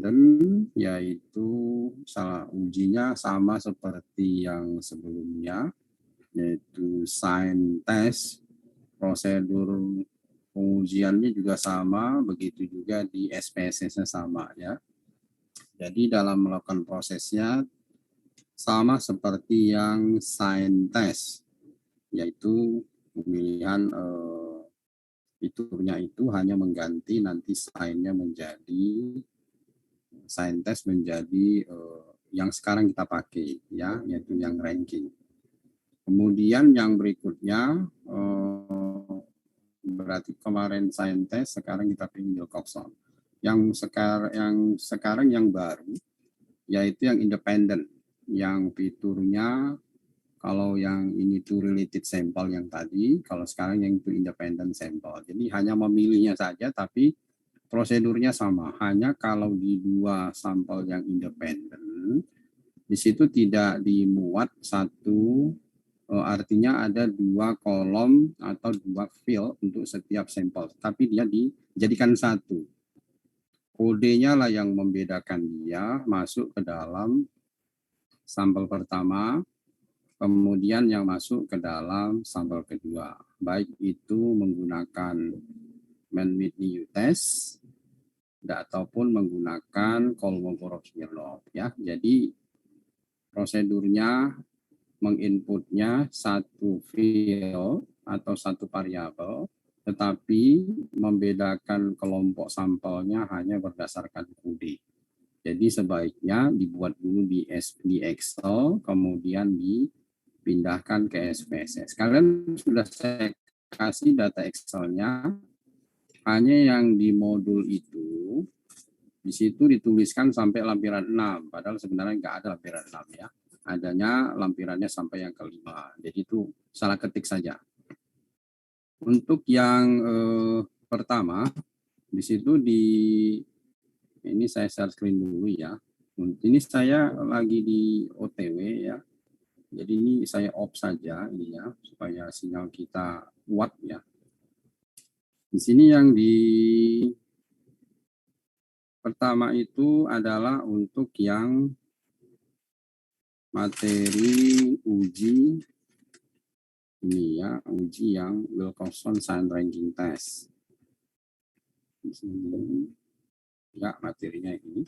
kemarin, yaitu ujinya sama seperti yang sebelumnya, yaitu sign test, prosedur pengujiannya juga sama, begitu juga di SPSS-nya sama ya. Jadi dalam melakukan prosesnya sama seperti yang sign test, yaitu pemilihan fiturnya itu hanya mengganti nanti sign-nya menjadi sign test menjadi yang sekarang kita pakai ya, yaitu yang ranking. Kemudian yang berikutnya berarti kemarin sign test, sekarang kita pilih Wilcoxon. Yang sekarang yang baru yaitu yang independen, yang fiturnya kalau yang ini tuh related sample yang tadi, kalau sekarang yang itu independent sample. Jadi hanya memilihnya saja, tapi prosedurnya sama. Hanya kalau di dua sampel yang independen, di situ tidak dimuat satu, artinya ada dua kolom atau dua field untuk setiap sampel, tapi dia dijadikan satu. Kodenya lah yang membedakan dia masuk ke dalam sampel pertama, kemudian yang masuk ke dalam sampel kedua. Baik itu menggunakan man-made test ataupun menggunakan Kolmogorov-Smirnov ya. Jadi prosedurnya menginputnya satu field atau satu variabel, tetapi membedakan kelompok sampelnya hanya berdasarkan kode. Jadi sebaiknya dibuat dulu di Excel, kemudian dipindahkan ke SPSS. Kalian sudah saya kasih data Excel-nya, hanya yang di modul itu, di situ dituliskan sampai lampiran 6, padahal sebenarnya nggak ada lampiran 6 ya. Adanya lampirannya sampai yang kelima. Jadi itu salah ketik saja. Untuk yang pertama, di situ ini saya share screen dulu ya. Ini saya lagi di OTW ya. Jadi ini saya off saja ininya supaya sinyal kita kuat ya. Di sini yang di pertama itu adalah untuk yang materi uji ini ya, uji yang Wilcoxon Sign Ranking Test. Di sini ya materinya ini.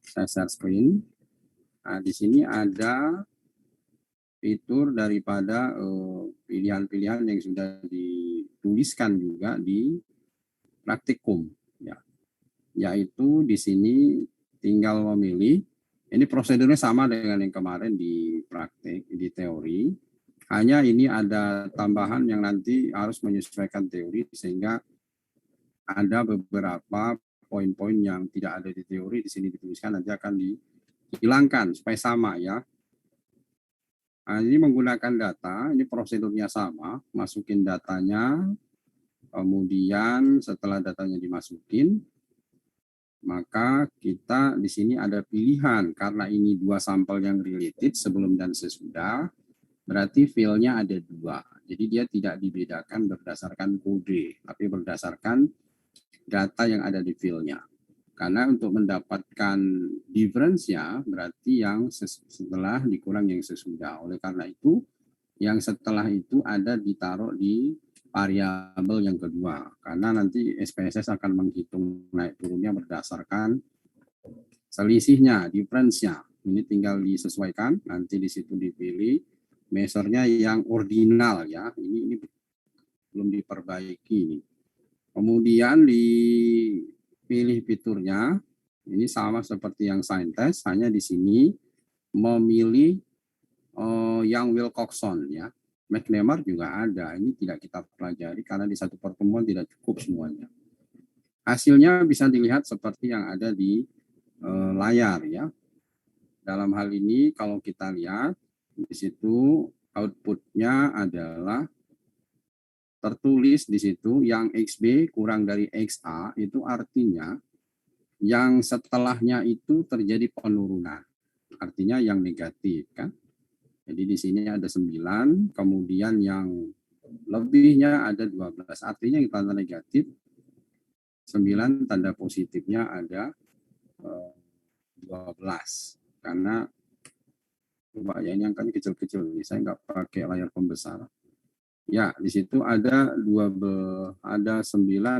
Saya share screen. Nah, di sini ada fitur daripada pilihan-pilihan yang sudah dituliskan juga di praktikum ya. Yaitu di sini tinggal memilih. Ini prosedurnya sama dengan yang kemarin di praktik, di teori. Hanya ini ada tambahan yang nanti harus menyesuaikan teori, sehingga ada beberapa poin-poin yang tidak ada di teori, di sini dituliskan, nanti akan dihilangkan supaya sama ya. Nah, ini menggunakan data, ini prosedurnya sama, masukin datanya, kemudian setelah datanya dimasukin, maka kita di sini ada pilihan, karena ini dua sampel yang related sebelum dan sesudah, berarti filenya ada dua. Jadi dia tidak dibedakan berdasarkan kode, tapi berdasarkan data yang ada di filenya. Karena untuk mendapatkan difference-nya berarti yang setelah dikurang yang sesudah. Oleh karena itu, yang setelah itu ada ditaruh di variabel yang kedua, karena nanti SPSS akan menghitung naik turunnya berdasarkan selisihnya, difference-nya. Ini tinggal disesuaikan, nanti di situ dipilih measure-nya yang ordinal ya. Ini belum diperbaiki. Kemudian dipilih fiturnya, ini sama seperti yang sign test, hanya di sini memilih yang Wilcoxon ya. McNamara juga ada, ini tidak kita pelajari karena di satu pertemuan tidak cukup semuanya. Hasilnya bisa dilihat seperti yang ada di layar ya. Dalam hal ini kalau kita lihat di situ outputnya adalah tertulis di situ yang XB kurang dari XA, itu artinya yang setelahnya itu terjadi penurunan. Artinya yang negatif kan. Jadi di sini ada 9, kemudian yang lebihnya ada 12. Artinya yang tanda negatif, 9 tanda positifnya ada 12. Karena coba ya, ini angkanya kecil-kecil nih, saya nggak pakai layar pembesar. Ya, di situ ada 9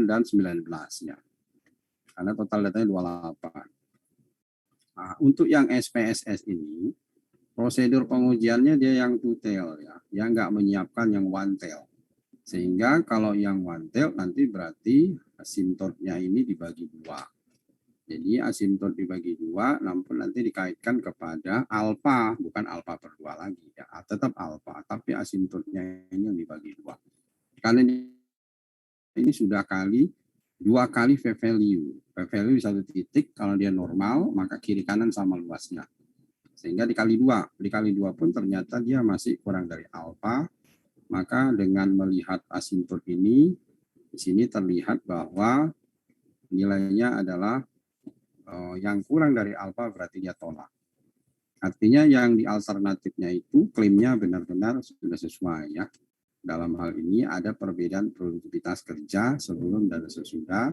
dan 19 ya. Karena total datanya 28. Nah, untuk yang SPSS ini, prosedur pengujiannya dia yang two tail ya, yang nggak menyiapkan yang one tail. Sehingga kalau yang one tail nanti berarti asimptotnya ini dibagi 2. Jadi asimtot dibagi 2, namun nanti dikaitkan kepada alfa, bukan alfa per 2 lagi ya, tetap alfa, tapi asimtotnya ini yang dibagi 2. Karena ini sudah 2 kali p-value. P-value di satu titik, kalau dia normal, maka kiri kanan sama luasnya. Sehingga dikali 2. Dikali 2 pun ternyata dia masih kurang dari alfa. Maka dengan melihat asimtot ini, di sini terlihat bahwa nilainya adalah yang kurang dari alfa, berarti dia tolak. Artinya yang di alternatifnya itu klaimnya benar-benar sudah sesuai ya. Dalam hal ini ada perbedaan produktivitas kerja sebelum dan sesudah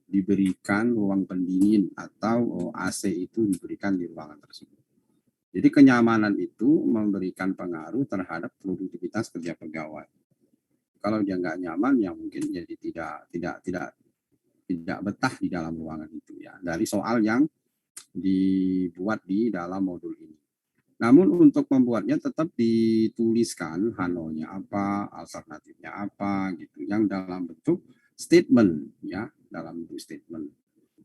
diberikan ruang pendingin atau AC itu diberikan di ruangan tersebut. Jadi kenyamanan itu memberikan pengaruh terhadap produktivitas kerja pegawai. Kalau dia nggak nyaman, ya mungkin jadi tidak betah di dalam ruangan itu ya. Dari soal yang dibuat di dalam modul ini. Namun untuk membuatnya tetap dituliskan hanonya apa, alternatifnya apa gitu, yang dalam bentuk statement ya, dalam bentuk statement.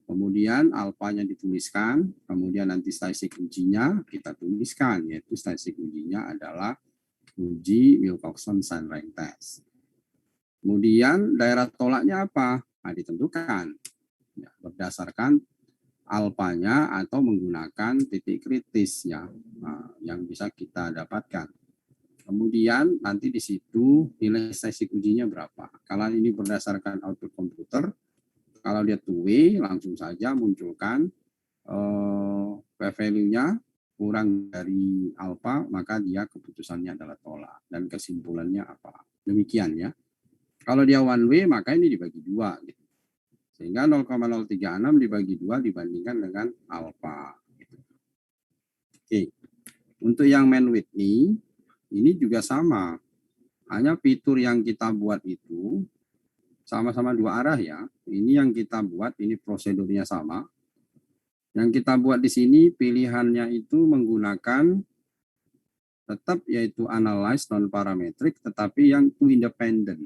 Kemudian alfanya dituliskan, kemudian nanti statistik ujinya kita tuliskan, yaitu statistik ujinya adalah uji Wilcoxon-Sandring test. Kemudian daerah tolaknya apa? Nah, ditentukan ya, berdasarkan alfanya atau menggunakan titik kritis ya, yang bisa kita dapatkan. Kemudian nanti di situ nilai statistik ujinya berapa. Kalau ini berdasarkan output komputer, kalau dia two-way langsung saja munculkan p-value-nya kurang dari alfa, maka dia keputusannya adalah tolak dan kesimpulannya apa. Demikian ya. Kalau dia one way maka ini dibagi 2 gitu. Sehingga 0,036 dibagi 2 dibandingkan dengan alfa. Oke. Untuk yang Mann-Whitney, ini juga sama. Hanya fitur yang kita buat itu sama-sama 2 arah ya. Ini yang kita buat, ini prosedurnya sama. Yang kita buat di sini pilihannya itu menggunakan tetap yaitu analyze non-parametric, tetapi yang two independent.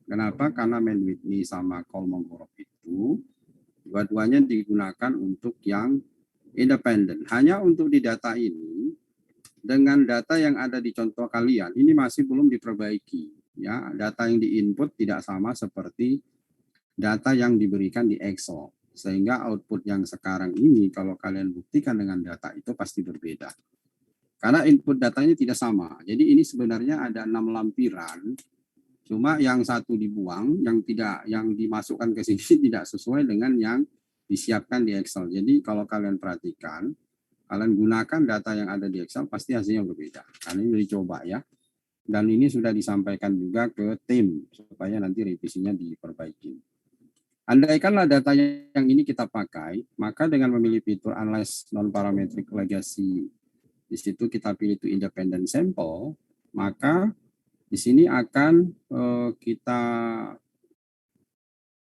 Kenapa? Karena Mann-Whitney sama Kolmogorov itu dua-duanya digunakan untuk yang independen. Hanya untuk di data ini, dengan data yang ada di contoh kalian, ini masih belum diperbaiki. Ya, data yang di-input tidak sama seperti data yang diberikan di Excel. Sehingga output yang sekarang ini, kalau kalian buktikan dengan data itu pasti berbeda. Karena input datanya tidak sama. Jadi ini sebenarnya ada 6 lampiran. Cuma yang satu dibuang, yang dimasukkan ke sini tidak sesuai dengan yang disiapkan di Excel. Jadi kalau kalian perhatikan, kalian gunakan data yang ada di Excel pasti hasilnya berbeda. Karena ini dicoba ya. Dan ini sudah disampaikan juga ke tim supaya nanti revisinya diperbaiki. Andaikanlah data yang ini kita pakai, maka dengan memilih fitur Analyze Non-Parametric Legacy, di situ kita pilih itu Independent Sample, maka di sini akan kita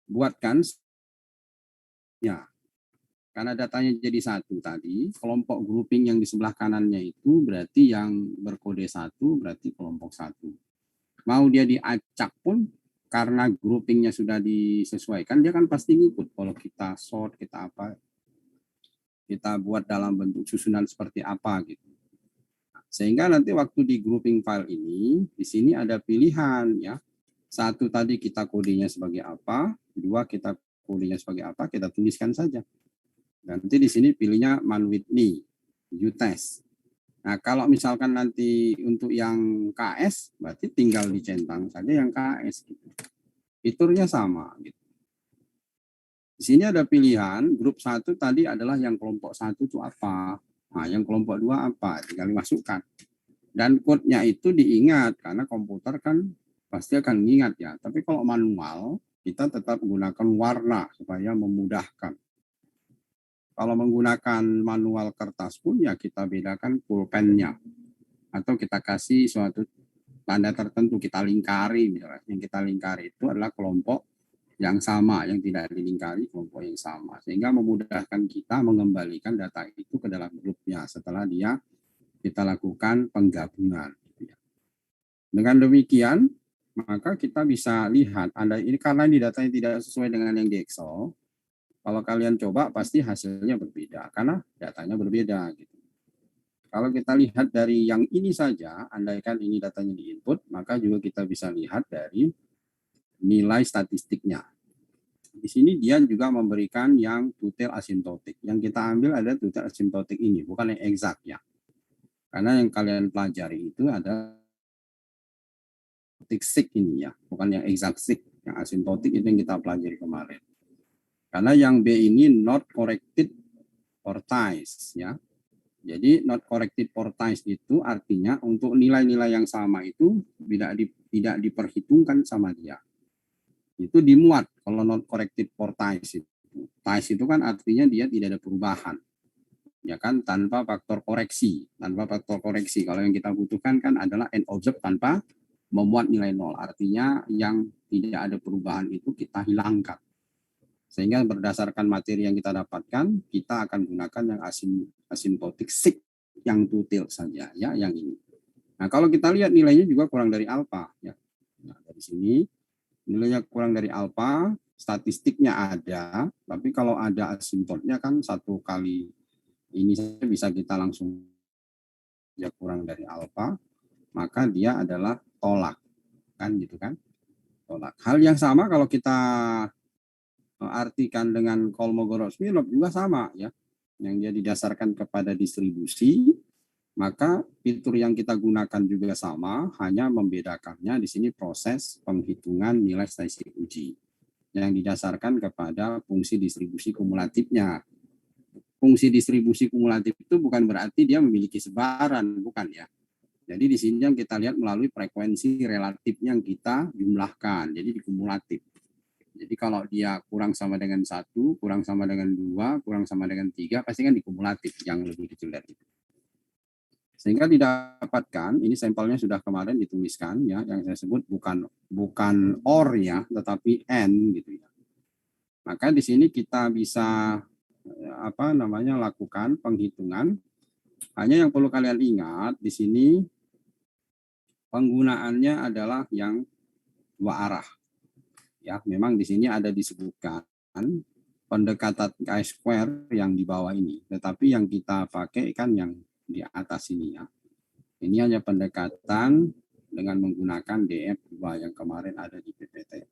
buatkan ya, karena datanya jadi satu tadi, kelompok grouping yang di sebelah kanannya itu berarti yang berkode 1 berarti kelompok 1. Mau dia diacak pun karena groupingnya sudah disesuaikan, dia kan pasti ngikut. Kalau kita sort, kita apa, kita buat dalam bentuk susunan seperti apa gitu. Sehingga nanti waktu di grouping file ini, di sini ada pilihan ya. 1 tadi kita kodenya sebagai apa, 2 kita kodenya sebagai apa, kita tuliskan saja. Nanti di sini pilihnya Mann-Whitney, U-test. Nah, kalau misalkan nanti untuk yang KS, berarti tinggal dicentang saja yang KS. Gitu. Fiturnya sama. Gitu. Di sini ada pilihan, grup 1 tadi adalah yang kelompok 1 itu apa. Nah, yang kelompok 2 apa, tinggal dimasukkan. Dan code-nya itu diingat, karena komputer kan pasti akan mengingat ya. Tapi kalau manual, kita tetap menggunakan warna supaya memudahkan. Kalau menggunakan manual kertas pun ya kita bedakan pulpennya. Atau kita kasih suatu tanda tertentu, kita lingkari misalnya. Yang kita lingkari itu adalah kelompok yang sama, yang tidak dilingkari kelompok yang sama. Sehingga memudahkan kita mengembalikan data itu ke dalam grupnya setelah kita lakukan penggabungan. Dengan demikian, maka kita bisa lihat, ini karena ini datanya tidak sesuai dengan yang di Excel, kalau kalian coba pasti hasilnya berbeda karena datanya berbeda gitu. Kalau kita lihat dari yang ini saja, andaikan ini datanya di input, maka juga kita bisa lihat dari nilai statistiknya. Di sini dia juga memberikan yang two-tail asymptotic. Yang kita ambil ada two-tail asymptotic ini, bukan yang exact ya. Karena yang kalian pelajari itu ada sig ini ya, bukan yang exact sig. Yang asymptotic itu yang kita pelajari kemarin. Karena yang B ini not corrected for ties ya. Jadi not corrected for ties itu artinya untuk nilai-nilai yang sama itu tidak diperhitungkan sama dia. Itu dimuat kalau not corrected for ties itu. Ties itu kan artinya dia tidak ada perubahan. Ya kan, tanpa faktor koreksi. Tanpa faktor koreksi. Kalau yang kita butuhkan kan adalah end object tanpa memuat nilai nol. Artinya yang tidak ada perubahan itu kita hilangkan. Sehingga berdasarkan materi yang kita dapatkan, kita akan gunakan yang asymptotic sig yang two-tail saja ya, yang ini. Nah, kalau kita lihat nilainya juga kurang dari alfa ya. Nah, dari sini nilainya kurang dari alfa, statistiknya ada, tapi kalau ada asimptotnya kan satu kali ini bisa kita langsung ya kurang dari alfa, maka dia adalah tolak kan gitu kan. Tolak. Hal yang sama kalau kita artikan dengan Kolmogorov-Smirnov juga sama ya, yang dia didasarkan kepada distribusi, maka fitur yang kita gunakan juga sama, hanya membedakannya di sini proses penghitungan nilai statistik uji yang didasarkan kepada fungsi distribusi kumulatifnya. Fungsi distribusi kumulatif itu bukan berarti dia memiliki sebaran, bukan ya. Jadi di sini yang kita lihat melalui frekuensi relatif yang kita jumlahkan, jadi dikumulatif. Jadi kalau dia kurang sama dengan 1, kurang sama dengan 2, kurang sama dengan 3, pasti kan dikumulatif yang lebih kecil dari itu. Sehingga didapatkan, ini sampelnya sudah kemarin dituliskan ya, yang saya sebut bukan OR ya, tetapi N gitu ya. Maka di sini kita bisa lakukan penghitungan. Hanya yang perlu kalian ingat di sini penggunaannya adalah yang dua arah. Ya, memang di sini ada disebutkan pendekatan chi-square yang di bawah ini, tetapi yang kita pakai kan yang di atas ini ya. Ini hanya pendekatan dengan menggunakan DF2 yang kemarin ada di PPT.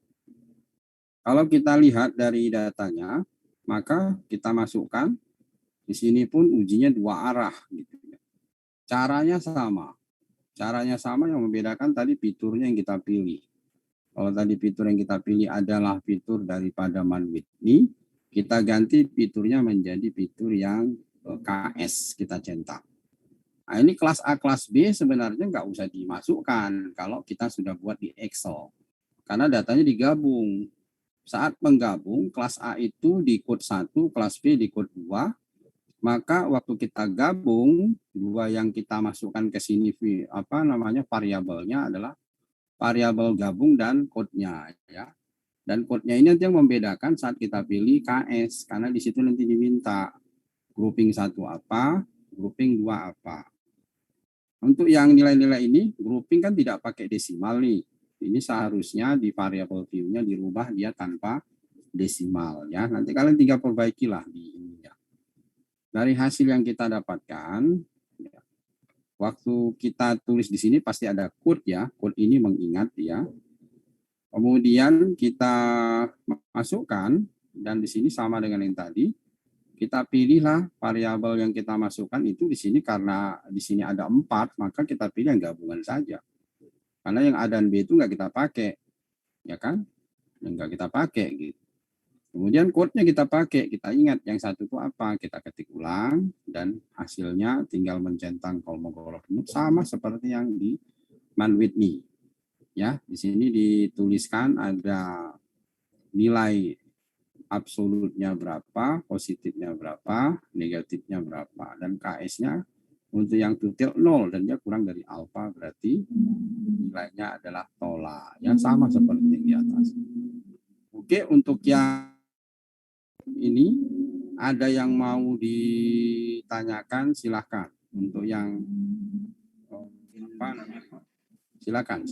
Kalau kita lihat dari datanya, maka kita masukkan di sini pun ujinya dua arah gitu ya. Caranya sama. Caranya sama, yang membedakan tadi fiturnya yang kita pilih. Kalau tadi fitur yang kita pilih adalah fitur daripada Mann-Whitney, kita ganti fiturnya menjadi fitur yang KS kita centang. Nah, ini kelas A, kelas B sebenarnya nggak usah dimasukkan kalau kita sudah buat di Excel. Karena datanya digabung. Saat menggabung, kelas A itu di code 1, kelas B di code 2, maka waktu kita gabung, dua yang kita masukkan ke sini variabelnya adalah variabel gabung dan code-nya ya. Dan code-nya ini nanti yang membedakan saat kita pilih KS, karena di situ nanti diminta grouping 1 apa, grouping 2 apa. Untuk yang nilai-nilai ini, grouping kan tidak pakai desimal nih. Ini seharusnya di variable view-nya dirubah dia tanpa desimal ya. Nanti kalian tinggal perbaikilah di ini ya. Dari hasil yang kita dapatkan, ya, waktu kita tulis di sini pasti ada code ya. Code ini mengingat ya. Kemudian kita masukkan, dan di sini sama dengan yang tadi. Kita pilihlah variabel yang kita masukkan itu di sini, karena di sini ada 4, maka kita pilih yang gabungan saja. Karena yang A dan B itu nggak kita pakai, ya kan? Yang nggak kita pakai gitu. Kemudian code-nya kita pakai, kita ingat yang satu itu apa, kita ketik ulang, dan hasilnya tinggal mencentang Kolmogorov sama seperti yang di Mann-Whitney. Ya, di sini dituliskan ada nilai absolutnya berapa, positifnya berapa, negatifnya berapa, dan KS-nya untuk yang tutil 0 dan dia kurang dari alfa berarti nilainya adalah tolak. Yang sama seperti yang di atas. Oke, untuk yang ini ada yang mau ditanyakan silahkan. Untuk yang apa namanya? Silakan.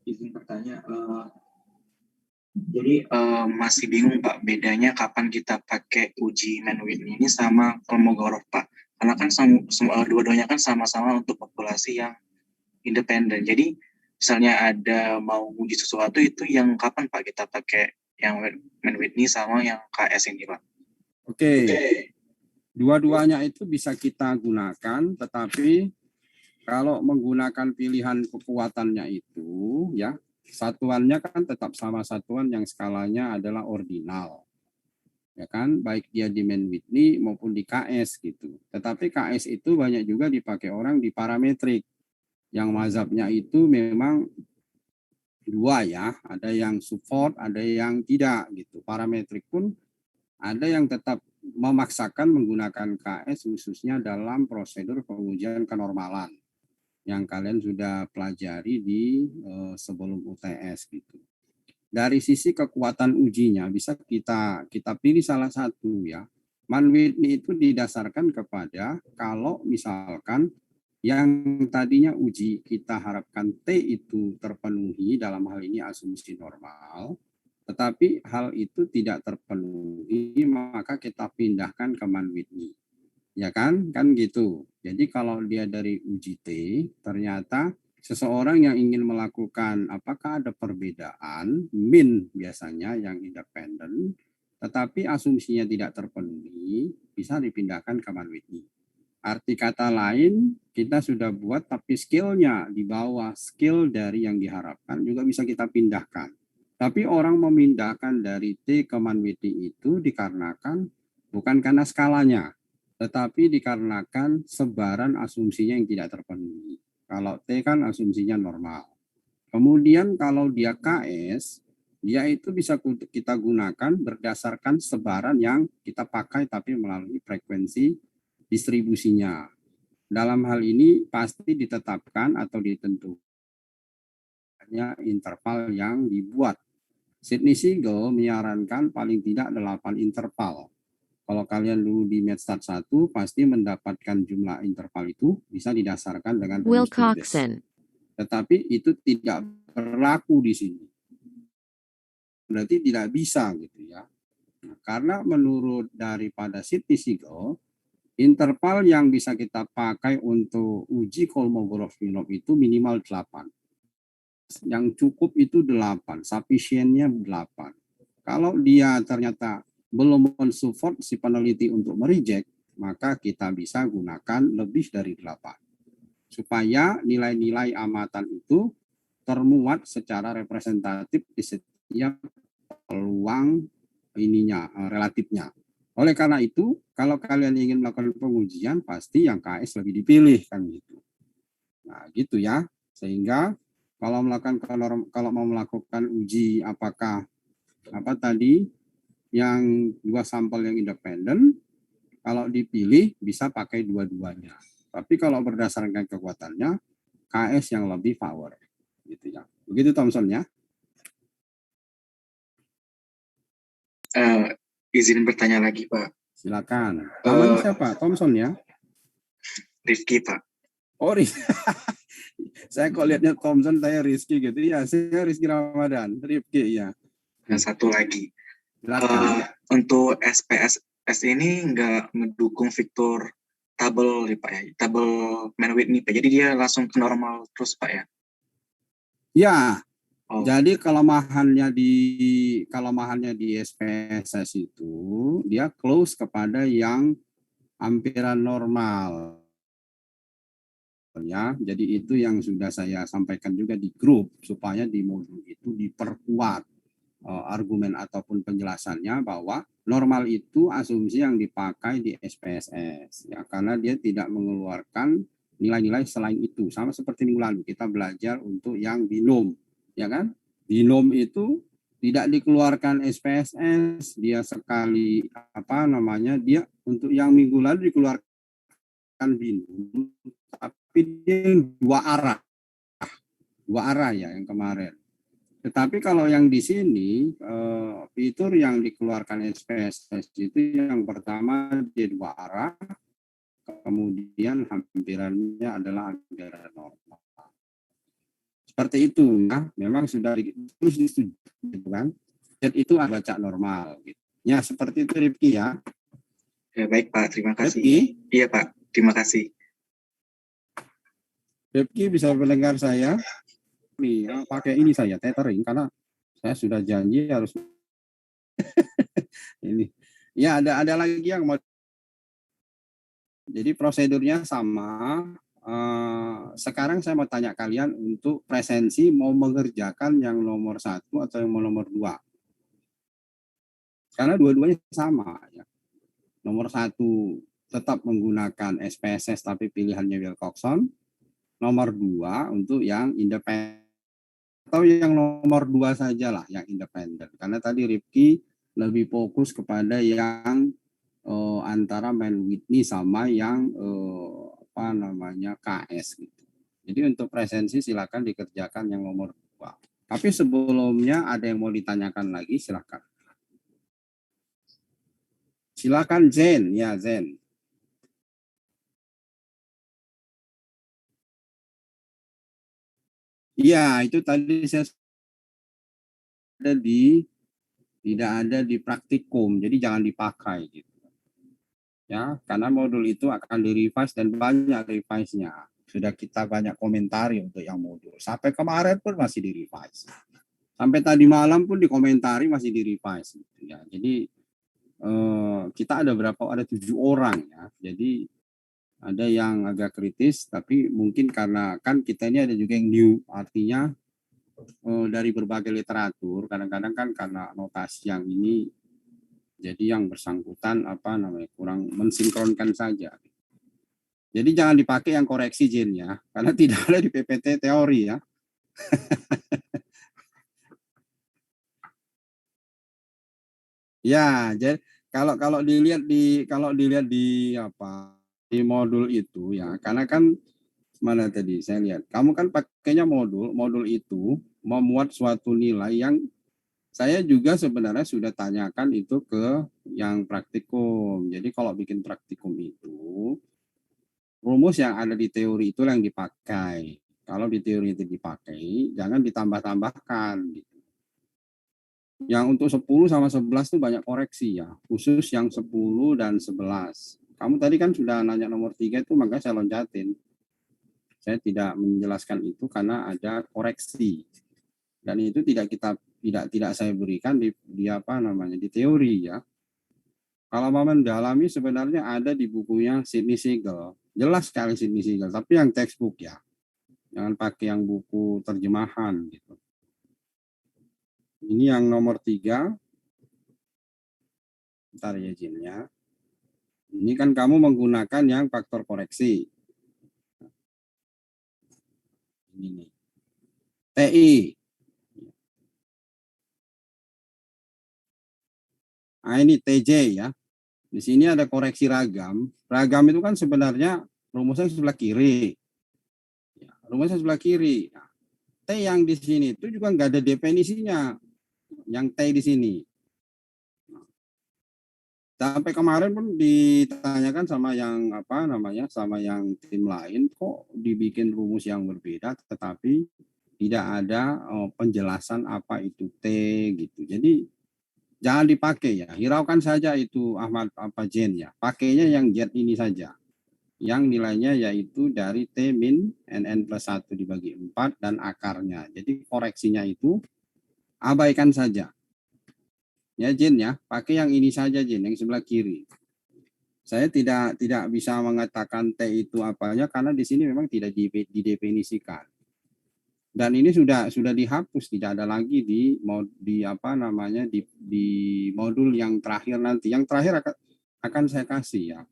Izin bertanya, jadi masih bingung Pak, bedanya kapan kita pakai uji Mann-Whitney ini sama Kolmogorov Pak? Karena kan dua-duanya kan sama-sama untuk populasi yang independen. Jadi misalnya ada mau uji sesuatu itu yang kapan Pak kita pakai yang Mann-Whitney sama yang KS ini Pak? Oke. Dua-duanya itu bisa kita gunakan, tetapi kalau menggunakan pilihan kekuatannya itu, ya satuannya kan tetap sama satuan yang skalanya adalah ordinal, ya kan, baik dia di Mann-Whitney maupun di KS gitu. Tetapi KS itu banyak juga dipakai orang di parametrik, yang mazhabnya itu memang dua ya, ada yang support, ada yang tidak gitu. Parametrik pun ada yang tetap memaksakan menggunakan KS khususnya dalam prosedur pengujian kenormalan yang kalian sudah pelajari di sebelum UTS gitu. Dari sisi kekuatan ujinya bisa kita pilih salah satu ya. Mann-Whitney itu didasarkan kepada kalau misalkan yang tadinya uji kita harapkan T itu terpenuhi, dalam hal ini asumsi normal, tetapi hal itu tidak terpenuhi, maka kita pindahkan ke Mann-Whitney. Ya kan gitu. Jadi kalau dia dari uji T, ternyata seseorang yang ingin melakukan apakah ada perbedaan, min biasanya yang independen, tetapi asumsinya tidak terpenuhi, bisa dipindahkan ke Mann-Whitney. Arti kata lain, kita sudah buat tapi skillnya di bawah skill dari yang diharapkan juga bisa kita pindahkan. Tapi orang memindahkan dari T ke Mann-Whitney itu dikarenakan bukan karena skalanya, tetapi dikarenakan sebaran asumsinya yang tidak terpenuhi. Kalau T kan asumsinya normal. Kemudian kalau dia KS, dia itu bisa kita gunakan berdasarkan sebaran yang kita pakai tapi melalui frekuensi distribusinya. Dalam hal ini pasti ditetapkan atau ditentukan interval yang dibuat. Sidney Siegel menyarankan paling tidak 8 interval. Kalau kalian dulu di MedStat 1 pasti mendapatkan jumlah interval itu bisa didasarkan dengan rumus Wilcoxon. Tetapi itu tidak berlaku di sini. Berarti tidak bisa gitu ya. Nah, karena menurut daripada Sidney Siegel, interval yang bisa kita pakai untuk uji Kolmogorov-Smirnov itu minimal 8. Yang cukup itu 8, sufficientnya 8. Kalau dia ternyata belum mensupport si peneliti untuk mereject, maka kita bisa gunakan lebih dari 8. Supaya nilai-nilai amatan itu termuat secara representatif di setiap peluang ininya, relatifnya. Oleh karena itu, kalau kalian ingin melakukan pengujian, pasti yang KS lebih dipilih kan gitu. Nah, gitu ya. Sehingga kalau mau melakukan uji apakah apa tadi yang dua sampel yang independen, kalau dipilih bisa pakai dua-duanya. Tapi kalau berdasarkan kekuatannya, KS yang lebih power. Gitu ya. Begitu Thomson ya. Izin bertanya lagi Pak. Silakan. Namanya siapa? Thomson ya? Rifki Pak. Oh, saya kok lihatnya Thomson, saya Rizky gitu. Ya, saya Rizky Ramadan. Rifki ya. Dan satu lagi. Untuk SPSS ini nggak mendukung fitur tabel Pak ya, tabel Mann-Whitney Pak. Jadi dia langsung ke normal terus Pak ya? Ya. Jadi kelemahannya di SPSS itu dia close kepada yang hampiran normal. Ya, jadi itu yang sudah saya sampaikan juga di grup supaya di modul itu diperkuat argumen ataupun penjelasannya bahwa normal itu asumsi yang dipakai di SPSS ya, karena dia tidak mengeluarkan nilai-nilai selain itu. Sama seperti minggu lalu kita belajar untuk yang binom, ya kan? Binom itu tidak dikeluarkan SPSS, dia sekali dia untuk yang minggu lalu dikeluarkan bingung, tapi dia dua arah ya yang kemarin. Tetapi kalau yang di sini fitur yang dikeluarkan SPSS itu yang pertama dia dua arah, kemudian hampirannya adalah hampiran normal. Seperti itu ya, memang sudah terus disetujui, gitu kan? Chat itu baca normal. Gitu. Ya seperti itu Rifki ya. Ya baik Pak, terima kasih. Rifki? Iya Pak, terima kasih. Rifki bisa mendengar saya? Nih, pakai ini saya tethering karena saya sudah janji harus ini. Ya ada lagi yang mau. Jadi prosedurnya sama. Sekarang saya mau tanya kalian untuk presensi mau mengerjakan yang nomor 1 atau yang nomor 2. Karena dua-duanya sama ya. Nomor 1 tetap menggunakan SPSS tapi pilihannya Wilcoxon. Nomor 2 untuk yang independen atau yang nomor 2 saja lah yang independen. Karena tadi Rifki lebih fokus kepada yang antara Man Whitney sama yang KS gitu. Jadi untuk presensi silakan dikerjakan yang nomor 2. Tapi sebelumnya ada yang mau ditanyakan lagi, silakan. Silakan Zen, ya Zen. Iya, itu tadi saya tidak ada di praktikum, jadi jangan dipakai gitu. Ya, karena modul itu akan di-revise dan banyak revise-nya. Sudah kita banyak komentari untuk yang modul. Sampai kemarin pun masih di-revise. Sampai tadi malam pun dikomentari masih di-revise gitu ya. Jadi kita ada 7 orang ya. Jadi ada yang agak kritis, tapi mungkin karena kan kita ini ada juga yang new, artinya dari berbagai literatur, kadang-kadang kan karena notasi yang ini, jadi yang bersangkutan kurang mensinkronkan saja. Jadi jangan dipakai yang koreksi Jin ya, karena tidak ada di PPT teori ya. Ya, jadi kalau dilihat di modul itu ya, karena kan mana tadi saya lihat, kamu kan pakainya modul itu memuat suatu nilai yang saya juga sebenarnya sudah tanyakan itu ke yang praktikum. Jadi kalau bikin praktikum itu, rumus yang ada di teori itu yang dipakai. Kalau di teori itu dipakai, jangan ditambah-tambahkan. Gitu. Yang untuk 10 sama 11 itu banyak koreksi ya, khusus yang 10 dan 11. Kamu tadi kan sudah nanya nomor 3 itu, makanya saya loncatin. Saya tidak menjelaskan itu karena ada koreksi. Dan itu tidak saya berikan di teori ya. Kalau mau mendalami sebenarnya ada di bukunya Sidney Siegel. Jelas sekali Sidney Siegel, tapi yang textbook ya. Jangan pakai yang buku terjemahan gitu. Ini yang nomor 3. Bentar ya Jin ya. Ini kan kamu menggunakan yang faktor koreksi. Ini nih. TI. Nah ini TJ ya. Di sini ada koreksi ragam. Ragam itu kan sebenarnya rumusnya sebelah kiri. Ya, rumusnya sebelah kiri. Nah, T yang di sini itu juga nggak ada definisinya. Yang T di sini. Sampai kemarin pun ditanyakan sama yang sama yang tim lain, kok dibikin rumus yang berbeda, tetapi tidak ada penjelasan apa itu T gitu. Jadi jangan dipakai ya, hiraukan saja itu Ahmad Jen ya. Pakainya yang Z ini saja. Yang nilainya yaitu dari T min NN plus 1 dibagi 4 dan akarnya. Jadi koreksinya itu abaikan saja. Ya Jin ya, pakai yang ini saja Jin, yang sebelah kiri. Saya tidak bisa mengatakan T itu apanya karena di sini memang tidak didefinisikan. Dan ini sudah dihapus, tidak ada lagi di modul yang terakhir nanti. Yang terakhir akan saya kasih ya.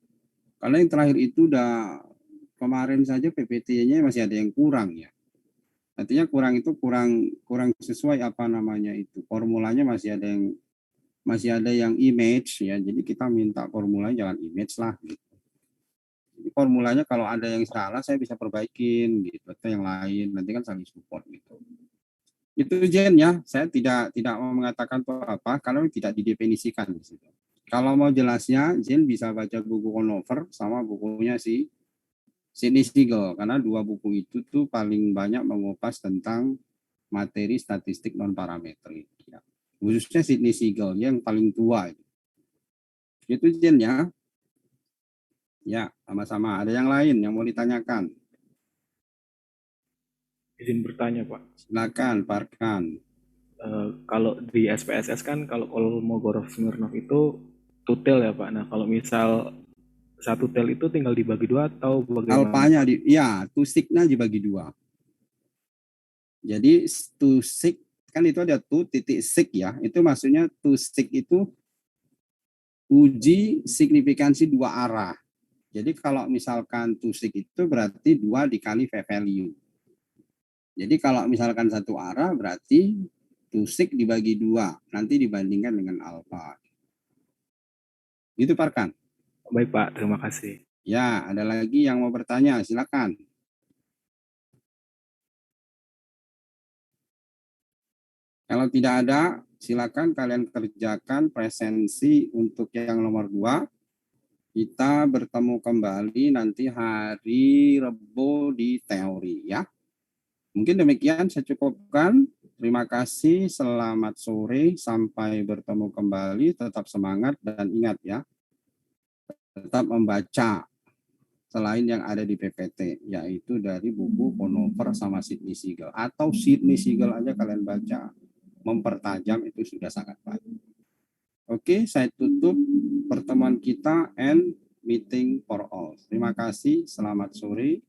Karena yang terakhir itu udah kemarin saja PPT-nya masih ada yang kurang ya. Artinya kurang itu kurang sesuai apa namanya itu. Formulanya masih ada yang image ya. Jadi kita minta formulanya jangan image lah gitu. Jadi formulanya kalau ada yang salah saya bisa perbaikin gitu atau yang lain. Nanti kan saling support gitu. Itu Jen ya. Saya tidak mau mengatakan apa kalau tidak didefinisikan di situ. Kalau mau jelasnya, Jen bisa baca buku Conover sama bukunya si Sidney Siegel, karena dua buku itu tuh paling banyak mengupas tentang materi statistik non parametrik. Ya. Khususnya Sidney Siegel yang paling tua. Itu Jen ya. Ya, sama-sama. Ada yang lain yang mau ditanyakan? Izin bertanya, Pak. Silakan, Parkan. Kalau di SPSS kan kalau Kolmogorov Smirnov itu tutel ya Pak. Nah kalau misal satu tel itu tinggal dibagi dua atau bagaimana? Alpanya, ya, tusiknya dibagi dua. Jadi tusik, kan itu ada titik sik ya. Itu maksudnya tusik itu uji signifikansi dua arah. Jadi kalau misalkan tusik itu berarti 2 dikali v-value. Jadi kalau misalkan satu arah berarti tusik dibagi 2, nanti dibandingkan dengan alfa. Gitu Parkan. Baik Pak, terima kasih. Ya, ada lagi yang mau bertanya, silakan. Kalau tidak ada, silakan kalian kerjakan presensi untuk yang nomor 2. Kita bertemu kembali nanti hari Rabu di teori ya. Mungkin demikian saya cukupkan. Terima kasih, selamat sore, sampai bertemu kembali, tetap semangat dan ingat ya, tetap membaca selain yang ada di PPT, yaitu dari buku Conover sama Sidney Siegel. Atau Sidney Siegel aja kalian baca, mempertajam itu sudah sangat baik. Oke, saya tutup pertemuan kita and meeting for all. Terima kasih, selamat sore.